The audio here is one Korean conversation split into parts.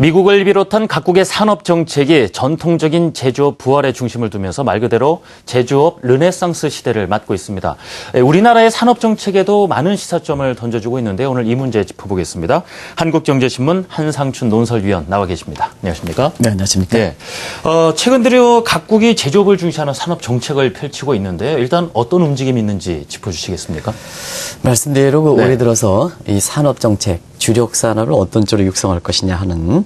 미국을 비롯한 각국의 산업 정책이 전통적인 제조업 부활의 중심을 두면서 말 그대로 제조업 르네상스 시대를 맞고 있습니다. 우리나라의 산업 정책에도 많은 시사점을 던져주고 있는데 오늘 이 문제 짚어보겠습니다. 한국경제신문 한상춘 논설위원 나와 계십니다. 안녕하십니까? 네, 안녕하십니까? 네. 최근 들어 각국이 제조업을 중시하는 산업 정책을 펼치고 있는데요. 일단 어떤 움직임이 있는지 짚어주시겠습니까? 말씀대로 올해 들어서 이 산업 정책, 주력 산업을 어떤 쪽으로 육성할 것이냐 하는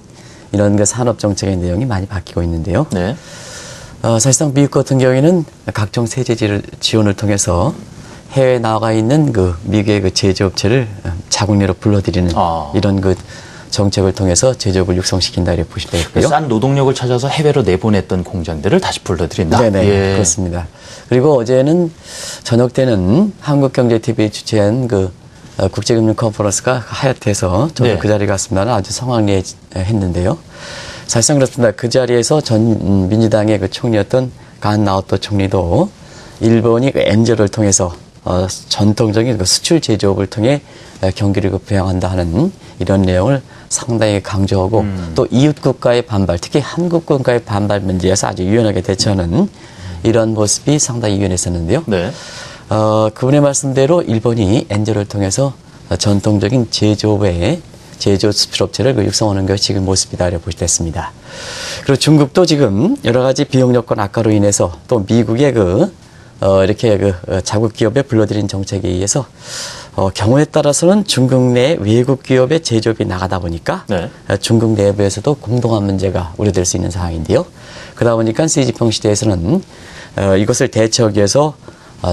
이런 그 산업 정책의 내용이 많이 바뀌고 있는데요. 네. 사실상 미국 같은 경우에는 각종 세제 지원을 통해서 해외에 나가 있는 그 미국의 그 제조업체를 자국내로 불러들이는 이런 그 정책을 통해서 제조업을 육성시킨다 이렇게 보시면 되겠고요. 싼 노동력을 찾아서 해외로 내보냈던 공장들을 다시 불러들인다. 네네, 예. 그렇습니다. 그리고 어제는 저녁 때는 한국경제TV 주최한 그 국제금융 컨퍼런스가 하얏트에서 저도 네. 그 자리에 갔습니다만 아주 성황리했는데요. 사실상 그렇습니다. 그 자리에서 전 민주당의 그 총리였던 간 나오토 총리도 일본이 그 엔저를 통해서 전통적인 그 수출 제조업을 통해 경기를 부양한다 하는 이런 내용을 상당히 강조하고 또 이웃 국가의 반발, 특히 한국 국가의 반발 문제에서 아주 유연하게 대처하는 이런 모습이 상당히 유연했었는데요. 네. 그분의 말씀대로 일본이 엔저를 통해서 전통적인 제조업의 제조 수출업체를 육성하는 것이 지금 모습이다 이렇게 보시됐습니다. 그리고 중국도 지금 여러 가지 비용 여건 악화로 인해서 또 미국의 이렇게 자국 기업에 불러들인 정책에 의해서 경우에 따라서는 중국 내 외국 기업의 제조업이 나가다 보니까 네. 중국 내부에서도 공동한 문제가 우려될 수 있는 상황인데요. 그러다 보니까 시진핑 시대에서는 이것을 대처하기 위해서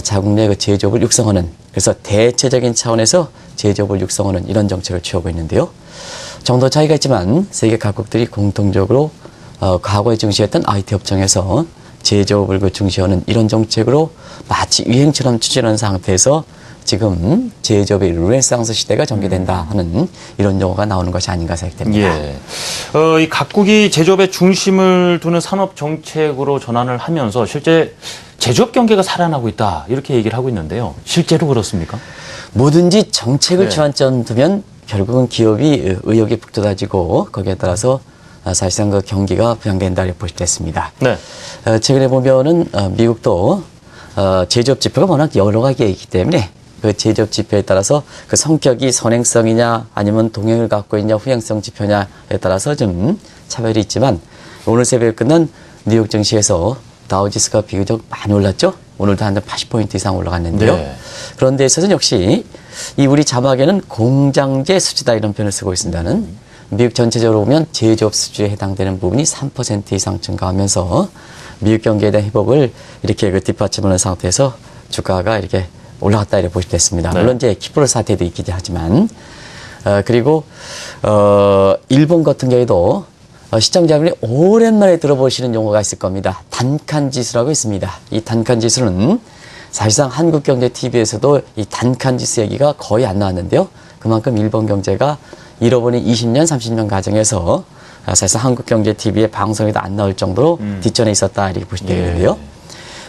자국 내 그 제조업을 육성하는, 그래서 대체적인 차원에서 제조업을 육성하는 이런 정책을 취하고 있는데요. 정도 차이가 있지만 세계 각국들이 공통적으로 과거에 중시했던 IT 업종에서 제조업을 중시하는 이런 정책으로 마치 유행처럼 추진하는 상태에서 지금 제조업의 르네상스 시대가 전개된다 하는 이런 용어가 나오는 것이 아닌가 생각됩니다. 예. 이 각국이 제조업의 중심을 두는 산업 정책으로 전환을 하면서 실제 제조업 경계가 살아나고 있다 이렇게 얘기를 하고 있는데요. 실제로 그렇습니까? 뭐든지 정책을 네. 주안점 두면 결국은 기업이 의욕이 북돋아지고 거기에 따라서 사실상 그 경기가 부양된다 이렇게 보시됐습니다. 네. 최근에 보면은 미국도 제조업 지표가 워낙 여러 가지가 있기 때문에 그 제조업 지표에 따라서 그 성격이 선행성이냐 아니면 동행을 갖고 있냐 후행성 지표냐에 따라서 좀 차별이 있지만 오늘 새벽에 끝난 뉴욕 증시에서 다우지수가 비교적 많이 올랐죠. 오늘도 한 80포인트 이상 올라갔는데요. 네. 그런 데 있어서는 역시 이 우리 자막에는 공장제 수지다 이런 표현을 쓰고 있습니다는 미국 전체적으로 보면 제조업 수주에 해당되는 부분이 3% 이상 증가하면서 미국 경기에 대한 회복을 이렇게 뒷받침하는 상태에서 주가가 이렇게 올라갔다 이렇게 보시겠습니다. 네. 물론 이제 키프로 사태도 있긴 하지만 그리고 일본 같은 경우에도 시청자분이 오랜만에 들어보시는 용어가 있을 겁니다. 단칸지수라고 있습니다. 이 단칸지수는 사실상 한국경제TV에서도 이 단칸지수 얘기가 거의 안 나왔는데요. 그만큼 일본 경제가 잃어버린 20년, 30년 과정에서 사실상 한국경제TV의 방송에도 안 나올 정도로 뒷전에 있었다 이렇게 보시면 되겠는데요.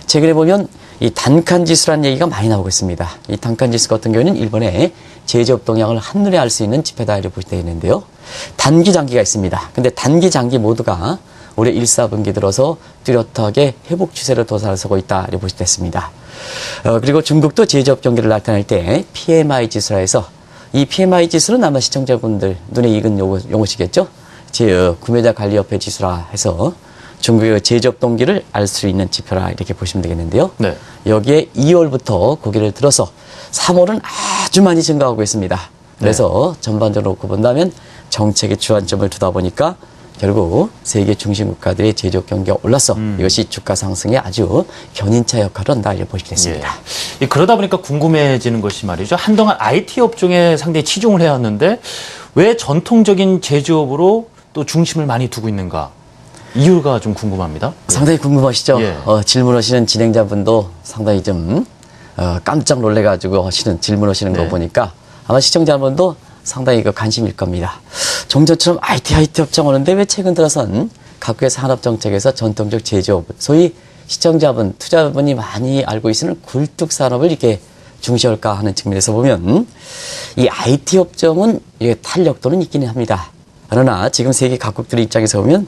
최근에 보면 이 단칸지수라는 얘기가 많이 나오고 있습니다. 이 단칸지수 같은 경우는 일본의 제조업 동향을 한눈에 알 수 있는 지표다 이렇게 보시면 되겠는데요. 단기, 장기가 있습니다. 근데 단기, 장기 모두가 올해 1, 4분기 들어서 뚜렷하게 회복 추세로 도달하고 있다 이렇게 보시면 됐습니다. 그리고 중국도 제조업 경기를 나타낼 때 PMI 지수라 해서 이 PMI 지수는 아마 시청자분들 눈에 익은 용어시겠죠? 구매자 관리협회 지수라 해서 중국의 제조업 동기를 알 수 있는 지표라 이렇게 보시면 되겠는데요. 네. 여기에 2월부터 고개를 들어서 3월은 아주 많이 증가하고 있습니다. 그래서 전반적으로 놓고 본다면 정책의 주안점을 두다 보니까 결국 세계 중심 국가들의 제조업 경기가 올라서 이것이 주가 상승에 아주 견인차 역할을 한다 이렇게 보시겠습니다. 예. 그러다 보니까 궁금해지는 것이 말이죠. 한동안 IT 업종에 상당히 치중을 해왔는데 왜 전통적인 제조업으로 또 중심을 많이 두고 있는가? 이유가 좀 궁금합니다. 상당히 궁금하시죠? 예. 질문하시는 진행자분도 상당히 좀 깜짝 놀래가지고 질문하시는 거 보니까 아마 시청자분도 상당히 관심일 겁니다. 종전처럼 IT 업종 오는데 왜 최근 들어선 각국의 산업 정책에서 전통적 제조업, 소위 시청자분, 투자분이 많이 알고 있는 굴뚝 산업을 이렇게 중시할까 하는 측면에서 보면 이 IT 업종은 탄력도는 있기는 합니다. 그러나 지금 세계 각국들의 입장에서 보면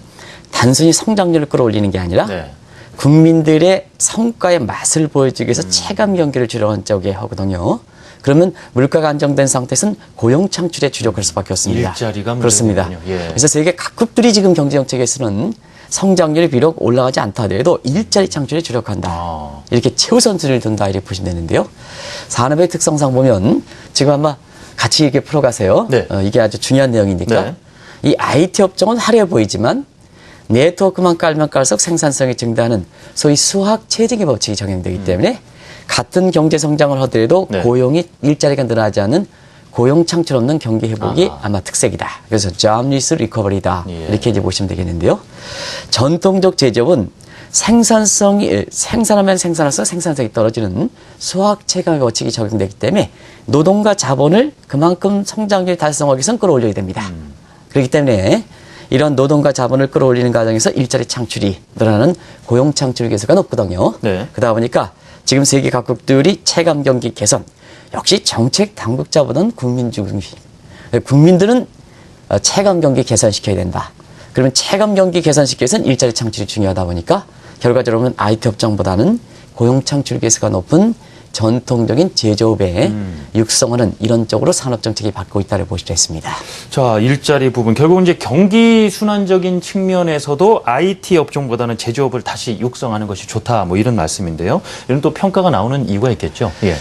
단순히 성장률을 끌어올리는 게 아니라 네. 국민들의 성과의 맛을 보여주기 위해서 체감 경기를 주력한 쪽에 하거든요. 그러면 물가가 안정된 상태에서는 고용 창출에 주력할 수밖에 없습니다. 일자리가 그렇습니다. 문제군요. 예. 그래서 세계 각국들이 지금 경제 정책에서는 성장률이 비록 올라가지 않다 하더라도 일자리 창출에 주력한다. 이렇게 최우선순위를 둔다 이렇게 보시면 되는데요. 산업의 특성상 보면 지금 아마 같이 이렇게 풀어가세요. 네. 이게 아주 중요한 내용이니까. 네. 이 IT 업종은 화려해 보이지만 네트워크만 깔면 깔수록 생산성이 증대하는 소위 수학 체증의 법칙이 적용되기 때문에 같은 경제 성장을 하더라도 네. 고용이 일자리가 늘어나지 않는 고용 창출 없는 경기 회복이 아마 특색이다. 그래서 jobless recovery다. 예. 이렇게 이제 보시면 되겠는데요. 전통적 제조업은 생산하면 생산할수록 생산성이 떨어지는 수학 체감의 법칙이 적용되기 때문에 노동과 자본을 그만큼 성장률 달성하기 위해서는 끌어올려야 됩니다. 그렇기 때문에 이런 노동과 자본을 끌어올리는 과정에서 일자리 창출이 늘어나는 고용 창출 계수가 높거든요. 네. 그러다 보니까 지금 세계 각국들이 체감 경기 개선, 역시 정책 당국자보다는 국민 중심. 국민들은 체감 경기 개선시켜야 된다. 그러면 체감 경기 개선시키기 위해서는 일자리 창출이 중요하다 보니까 결과적으로는 IT 업종보다는 고용 창출 계수가 높은 전통적인 제조업에 육성하는 이런 쪽으로 산업 정책이 바뀌고 있다고 볼 수 있습니다. 자, 일자리 부분. 결국은 이제 경기 순환적인 측면에서도 IT 업종보다는 제조업을 다시 육성하는 것이 좋다. 뭐 이런 말씀인데요. 이런 또 평가가 나오는 이유가 있겠죠. 예.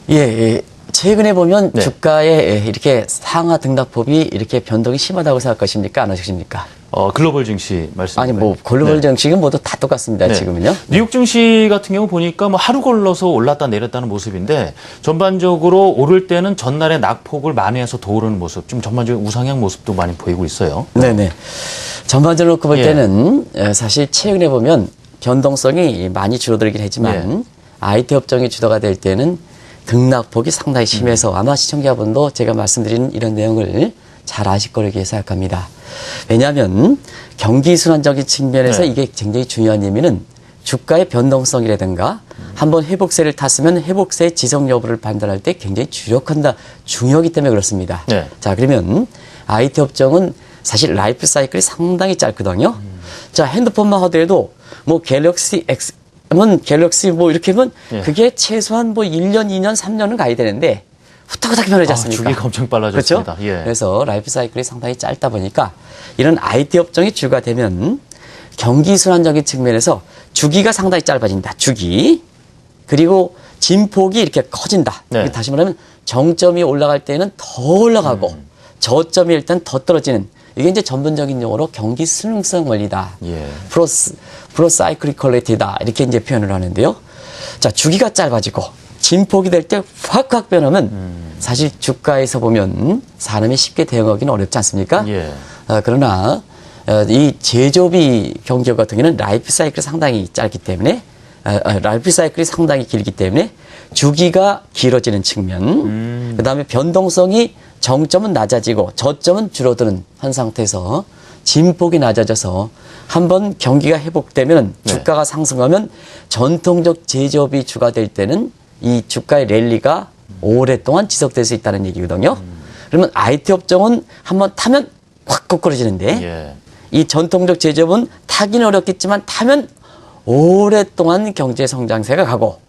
예. 최근에 보면 네. 주가의 이렇게 상하 등락폭이 이렇게 변동이 심하다고 생각하십니까? 안 하십니까? 글로벌 증시 말씀. 아니, 뭐, 글로벌 정식은 모두 다 똑같습니다, 지금은요. 뉴욕 증시 같은 경우 보니까 뭐 하루 걸러서 올랐다 내렸다는 모습인데 전반적으로 오를 때는 전날의 낙폭을 만회해서 더 오르는 모습, 좀 전반적인 우상향 모습도 많이 보이고 있어요. 네네. 전반적으로 놓고 볼 예. 때는 사실 최근에 보면 변동성이 많이 줄어들긴 했지만 IT 업종이 주도가 될 때는 등락폭이 상당히 심해서 아마 시청자분도 제가 말씀드리는 이런 내용을 잘 아실 거라고 생각합니다. 왜냐하면 경기 순환적인 측면에서 네. 이게 굉장히 중요한 의미는 주가의 변동성이라든가 한번 회복세를 탔으면 회복세의 지속 여부를 판단할 때 굉장히 중요하기 때문에 그렇습니다. 네. 자, 그러면 IT 업종은 사실 라이프 사이클이 상당히 짧거든요. 자, 핸드폰만 하더라도 뭐 갤럭시 X 갤럭시 뭐 이렇게 하면 예. 그게 최소한 뭐 1년, 2년, 3년은 가야 되는데 후딱후딱 변하지 않습니까? 주기가 엄청 빨라졌습니다. 그렇죠? 예. 그래서 라이프 사이클이 상당히 짧다 보니까 이런 IT 업종이 주가 되면 경기 순환적인 측면에서 주기가 상당히 짧아진다. 주기. 그리고 진폭이 이렇게 커진다. 네. 다시 말하면 정점이 올라갈 때는 더 올라가고 저점이 일단 더 떨어지는 이게 이제 전문적인 용어로 경기 순응성 원리다. 예. 프로사이클리컬리티다. 이렇게 이제 표현을 하는데요. 자, 주기가 짧아지고 진폭이 될 때 확확 변하면 사실 주가에서 보면 사람이 쉽게 대응하기는 어렵지 않습니까? 예. 그러나 이 제조업이 경기업 같은 경우는 라이프 사이클이 상당히 짧기 때문에 라이프 사이클이 상당히 길기 때문에 주기가 길어지는 측면, 그다음에 변동성이 정점은 낮아지고 저점은 줄어드는 한 상태에서 진폭이 낮아져서 한번 경기가 회복되면 네. 주가가 상승하면 전통적 제조업이 주가 될 때는 이 주가의 랠리가 오랫동안 지속될 수 있다는 얘기거든요. 그러면 IT 업종은 한번 타면 확 거꾸러지는데 예. 이 전통적 제조업은 타기는 어렵겠지만 타면 오랫동안 경제 성장세가 가고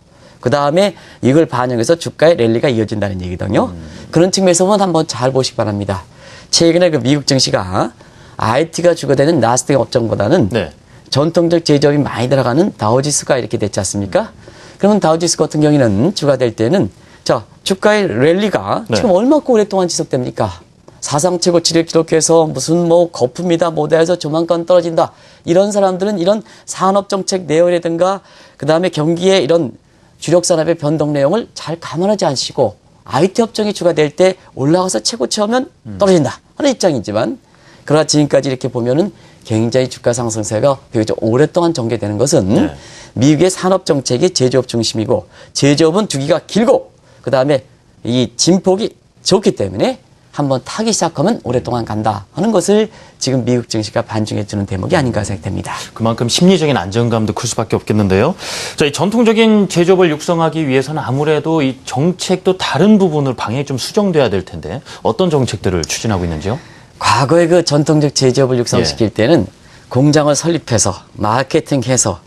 그 다음에 이걸 반영해서 주가의 랠리가 이어진다는 얘기거든요. 그런 측면에서 보면 한번 잘 보시기 바랍니다. 최근에 그 미국 증시가 IT가 주가 되는 나스닥 업종보다는 네. 전통적 제조업이 많이 들어가는 다우지수가 이렇게 됐지 않습니까? 그러면 다우지수 같은 경우에는 주가 될 때는 자 주가의 랠리가 네. 지금 얼마큼 오랫동안 지속됩니까? 사상 최고치를 기록해서 무슨 뭐 거품이다 뭐다 해서 조만간 떨어진다. 이런 사람들은 이런 산업정책 내용이라든가 그다음에 경기의 이런 주력 산업의 변동 내용을 잘 감안하지 않으시고 IT 업종이 주가 될 때 올라가서 최고치 하면 떨어진다 하는 입장이지만 그러나 지금까지 이렇게 보면은 굉장히 주가 상승세가 비교적 오랫동안 전개되는 것은 네. 미국의 산업 정책이 제조업 중심이고 제조업은 주기가 길고 그다음에 이 진폭이 좋기 때문에 한번 타기 시작하면 오랫동안 간다 하는 것을 지금 미국 증시가 반증해 주는 대목이 아닌가 생각됩니다. 그만큼 심리적인 안정감도 클 수밖에 없겠는데요. 자, 이 전통적인 제조업을 육성하기 위해서는 아무래도 이 정책도 다른 부분을 방향이 좀 수정돼야 될 텐데 어떤 정책들을 추진하고 있는지요? 과거의 그 전통적 제조업을 육성시킬 때는 공장을 설립해서 마케팅해서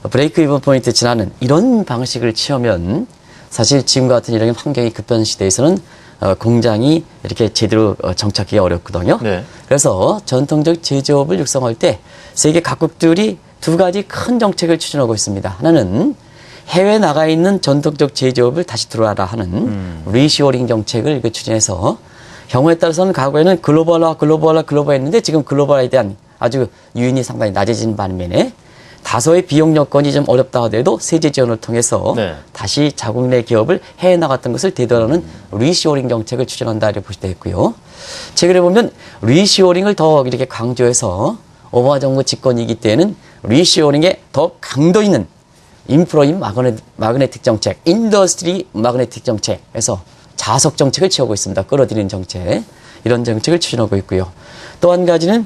브레이크 이븐 포인트 지나는 이런 방식을 취하면 사실 지금 같은 이런 환경이 급변 시대에서는 공장이 이렇게 제대로 정착하기가 어렵거든요. 네. 그래서 전통적 제조업을 육성할 때 세계 각국들이 두 가지 큰 정책을 추진하고 있습니다. 하나는 해외에 나가 있는 전통적 제조업을 다시 들어와라 하는 리쇼어링 정책을 추진해서 경우에 따라서는 과거에는 글로벌했는데 지금 글로벌에 대한 아주 유인이 상당히 낮아진 반면에 다소의 비용 여건이 좀 어렵다 하더라도 세제 지원을 통해서 네. 다시 자국 내 기업을 해외 나갔던 것을 되돌아오는 리쇼어링 정책을 추진한다 이렇게 보시도 있고요. 최근에 보면 리쇼어링을 더 이렇게 강조해서 오바마 정부 집권이기 때는 리쇼어링에 더 강도 있는 인프로인 마그네틱 정책, 인더스트리 마그네틱 정책에서 자석 정책을 취하고 있습니다. 끌어들이는 정책. 이런 정책을 추진하고 있고요. 또 한 가지는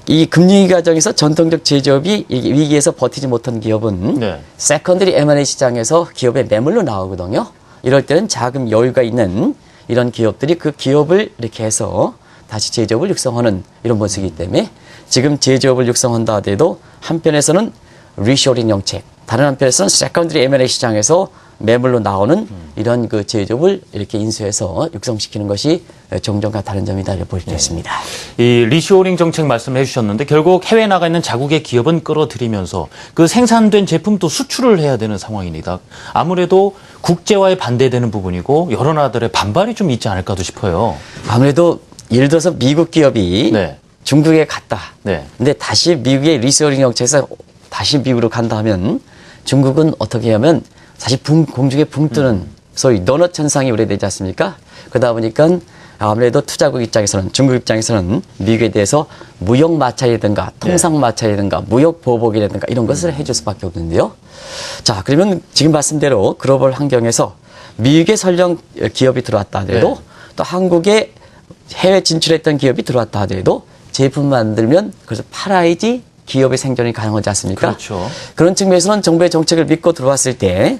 이 금융위 과정에서 전통적 제조업이 위기에서 버티지 못한 기업은 세컨더리 M&A 시장에서 기업의 매물로 나오거든요. 이럴 때는 자금 여유가 있는 이런 기업들이 그 기업을 이렇게 해서 다시 제조업을 육성하는 이런 모습이기 때문에 지금 제조업을 육성한다 하더라도 한편에서는 리쇼링 정책, 다른 한편에서는 세컨더리 M&A 시장에서 매물로 나오는 이런 그 제조업을 이렇게 인수해서 육성시키는 것이 종전과 다른 점이다 이렇게 볼 수 있습니다. 이 리쇼어링 정책 말씀해 주셨는데 결국 해외에 나가 있는 자국의 기업은 끌어들이면서 그 생산된 제품도 수출을 해야 되는 상황입니다. 아무래도 국제화에 반대되는 부분이고 여러 나라들의 반발이 좀 있지 않을까도 싶어요. 아무래도 예를 들어서 미국 기업이 중국에 갔다. 근데 다시 미국의 리쇼어링 정책에서 다시 미국으로 간다 하면 중국은 어떻게 하면 사실 공중에 붕 뜨는 소위 도넛 현상이 오래되지 않습니까? 그러다 보니까 아무래도 투자국 입장에서는 중국 입장에서는 미국에 대해서 무역 마찰이라든가 통상 마찰이라든가 무역 보복이라든가 이런 것을 해줄 수밖에 없는데요. 자, 그러면 지금 말씀대로 글로벌 환경에서 미국에 설령 기업이 들어왔다 하더라도 또 한국에 해외 진출했던 기업이 들어왔다 하더라도 제품 만들면 그래서 팔아야지 기업의 생존이 가능하지 않습니까? 그렇죠. 그런 측면에서는 정부의 정책을 믿고 들어왔을 때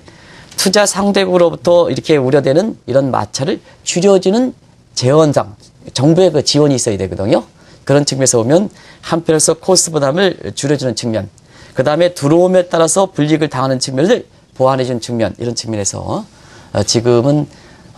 투자 상대국으로부터 이렇게 우려되는 이런 마찰을 줄여주는 재원상, 정부의 그 지원이 있어야 되거든요. 그런 측면에서 보면 한편에서 코스트 부담을 줄여주는 측면, 그 다음에 들어옴에 따라서 불이익을 당하는 측면을 보완해주는 측면, 이런 측면에서 지금은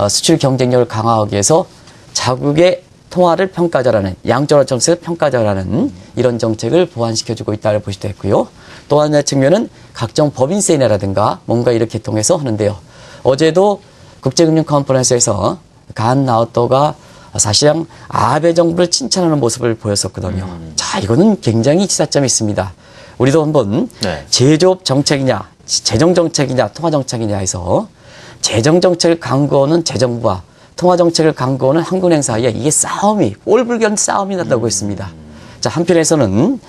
수출 경쟁력을 강화하기 위해서 자국의 통화를 평가절하는 양적으로 정책을 평가절하는 이런 정책을 보완시켜주고 있다고 볼 수도 있고요. 또 하나의 측면은 각종 법인세 인하라든가 뭔가 이렇게 통해서 하는데요. 어제도 국제금융 컨퍼런스에서 간 나우토가 사실상 아베 정부를 칭찬하는 모습을 보였었거든요. 자, 이거는 굉장히 지사점이 있습니다. 우리도 한번 제조업 정책이냐, 재정 정책이냐, 통화 정책이냐 해서 재정 정책을 강구하는 재정부와 통화 정책을 강구하는 한국은행 사이에 이게 꼴불견 싸움이 난다고 했습니다. 자, 한편에서는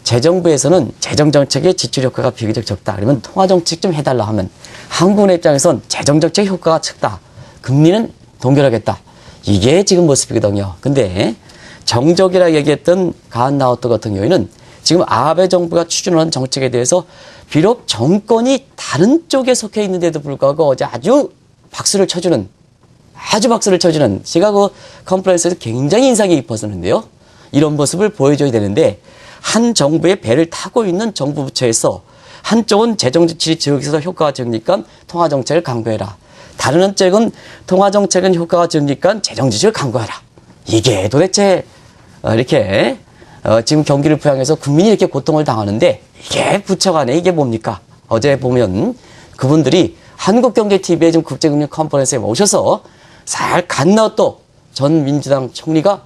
재정부에서는 재정 정책의 지출 효과가 비교적 적다. 그러면 통화 정책 좀 해달라 하면 한국은행 입장에선 재정 정책 효과가 적다. 금리는 동결하겠다. 이게 지금 모습이거든요. 근데 정적이라 얘기했던 가한 나우토 같은 경우에는 지금 아베 정부가 추진하는 정책에 대해서 비록 정권이 다른 쪽에 속해 있는데도 불구하고 어제 아주 박수를 쳐주는 제가 그 컨퍼런스에서 굉장히 인상이 깊었었는데요. 이런 모습을 보여줘야 되는데 한 정부의 배를 타고 있는 정부 부처에서 한쪽은 재정지출이 적어서 효과가 적으니까 통화정책을 강구해라. 다른 한쪽은 통화정책은 효과가 적으니까 재정지출을 강구하라. 이게 도대체 이렇게 지금 경기를 부양해서 국민이 이렇게 고통을 당하는데 이게 부처 간에 이게 뭡니까? 어제 보면 그분들이 한국경제TV에 지금 국제금융 컨퍼런스에 오셔서 잘 간나우토 전 민주당 총리가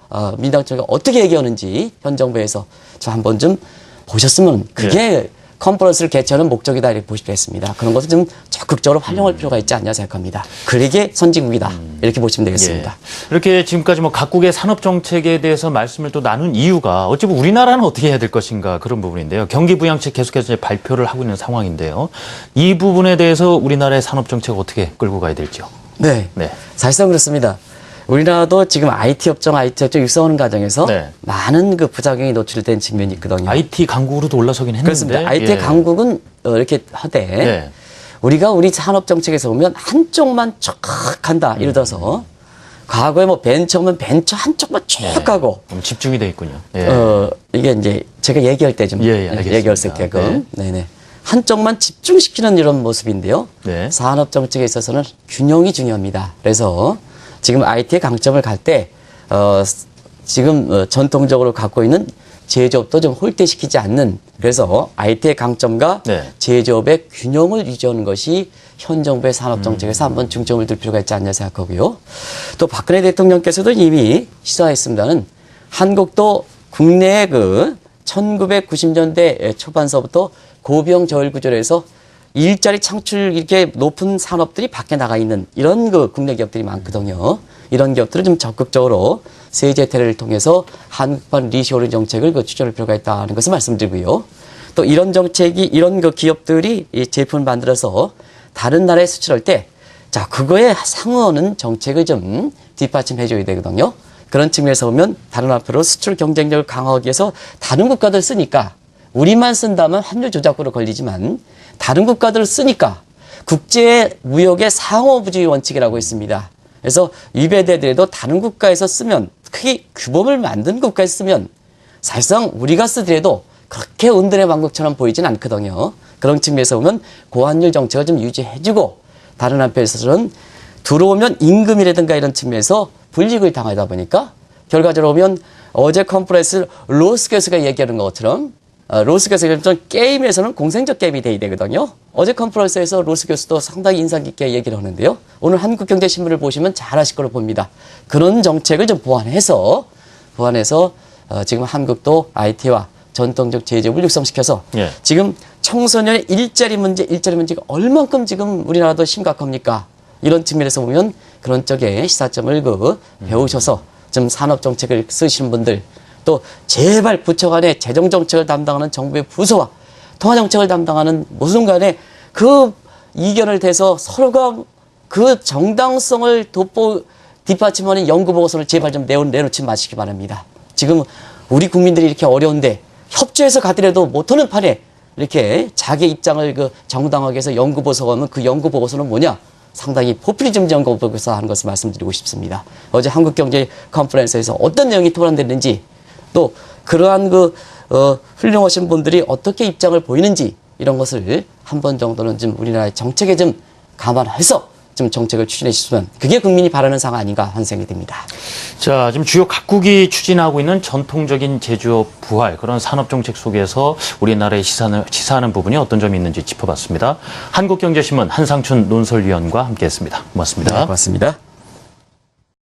어떻게 얘기하는지 현 정부에서 저 한번 좀 보셨으면 그게 컨퍼런스를 개최하는 목적이다 이렇게 보시면 되겠습니다. 그런 것을 좀 적극적으로 활용할 필요가 있지 않냐 생각합니다. 그러게 선진국이다 이렇게 보시면 되겠습니다. 이렇게 지금까지 뭐 각국의 산업 정책에 대해서 말씀을 또 나눈 이유가 어찌 보면 우리나라는 어떻게 해야 될 것인가 그런 부분인데요. 경기 부양책 계속해서 발표를 하고 있는 상황인데요. 이 부분에 대해서 우리나라의 산업 정책 어떻게 끌고 가야 될지요? 네. 사실상 그렇습니다. 우리나라도 지금 IT 업종 육성하는 과정에서 많은 그 부작용이 노출된 측면이 있거든요. IT 강국으로도 올라서긴 했는데. 그렇습니다. IT 강국은 이렇게 하되 우리가 우리 산업 정책에서 보면 한쪽만 쫙 간다. 예를 들어서 과거에 뭐 벤처면 벤처 한쪽만 쭉 가고 집중이 돼 있군요. 예. 이게 이제 제가 얘기할 때 좀 알겠습니다. 얘기할 수 있게끔 네네 한쪽만 집중시키는 이런 모습인데요. 네. 산업 정책에 있어서는 균형이 중요합니다. 그래서 지금 IT의 강점을 갈 때 지금 전통적으로 갖고 있는 제조업도 좀 홀대시키지 않는 그래서 IT의 강점과 네. 제조업의 균형을 유지하는 것이 현 정부의 산업 정책에서 한번 중점을 둘 필요가 있지 않냐 생각하고요. 또 박근혜 대통령께서도 이미 시사했습니다는 한국도 국내의 1990년대 초반서부터 고비용 저일 구조로 해서 일자리 창출 이렇게 높은 산업들이 밖에 나가 있는 이런 국내 기업들이 많거든요. 이런 기업들을 좀 적극적으로 세제 혜택을 통해서 한국판 리쇼링 정책을 추진할 필요가 있다는 것을 말씀드리고요. 또 이런 정책이 이런 기업들이 이 제품을 만들어서 다른 나라에 수출할 때 자, 그거에 상응하는 정책을 좀 뒷받침해 줘야 되거든요. 그런 측면에서 보면 다른 앞으로 수출 경쟁력을 강화하기 위해서 다른 국가들 쓰니까 우리만 쓴다면 환율 조작으로 걸리지만 다른 국가들을 쓰니까 국제 무역의 상호부주의 원칙이라고 있습니다. 그래서 위배되더라도 다른 국가에서 쓰면 크게 규범을 만든 국가에서 쓰면 사실상 우리가 쓰더라도 그렇게 온들의 왕국처럼 보이진 않거든요. 그런 측면에서 보면 고환율 정책을 좀 유지해주고 다른 한편에서는 들어오면 임금이라든가 이런 측면에서 불이익을 당하다 보니까 결과적으로 보면 어제 컨퍼런스 로스 교수가 얘기하는 것처럼 로스 교수가 게임에서는 공생적 게임이 돼야 되거든요. 어제 컨퍼런스에서 로스 교수도 상당히 인상 깊게 얘기를 하는데요. 오늘 한국경제신문을 보시면 잘 아실 거로 봅니다. 그런 정책을 좀 보완해서 지금 한국도 IT와 전통적 제조업을 육성시켜서 지금 청소년의 일자리 문제가 얼만큼 지금 우리나라도 심각합니까? 이런 측면에서 보면 그런 쪽에 시사점을 배우셔서 좀 산업 정책을 쓰시는 분들 또 제발 부처 간에 재정 정책을 담당하는 정부의 부서와 통화 정책을 담당하는 무슨 간에 그 이견을 대서 서로가 그 정당성을 뒷받침하는 연구 보고서를 제발 좀 내놓지 마시기 바랍니다. 지금 우리 국민들이 이렇게 어려운데 협조해서 가더라도 못하는 판에 이렇게 자기 입장을 정당하게 해서 연구 보고서가 하면 그 연구 보고서는 뭐냐? 상당히 포퓰리즘 연구 보고서 하는 것을 말씀드리고 싶습니다. 어제 한국경제 컨퍼런스에서 어떤 내용이 토론됐는지 또 그러한 훌륭하신 분들이 어떻게 입장을 보이는지 이런 것을 한 번 정도는 좀 우리나라의 정책에 좀 감안해서 좀 정책을 추진해 주시면 그게 국민이 바라는 상황 아닌가 하는 생각이 듭니다. 자, 지금 주요 각국이 추진하고 있는 전통적인 제조업 부활 그런 산업 정책 속에서 우리나라의 시사하는 부분이 어떤 점이 있는지 짚어봤습니다. 한국경제신문 한상춘 논설위원과 함께했습니다. 고맙습니다. 네, 고맙습니다.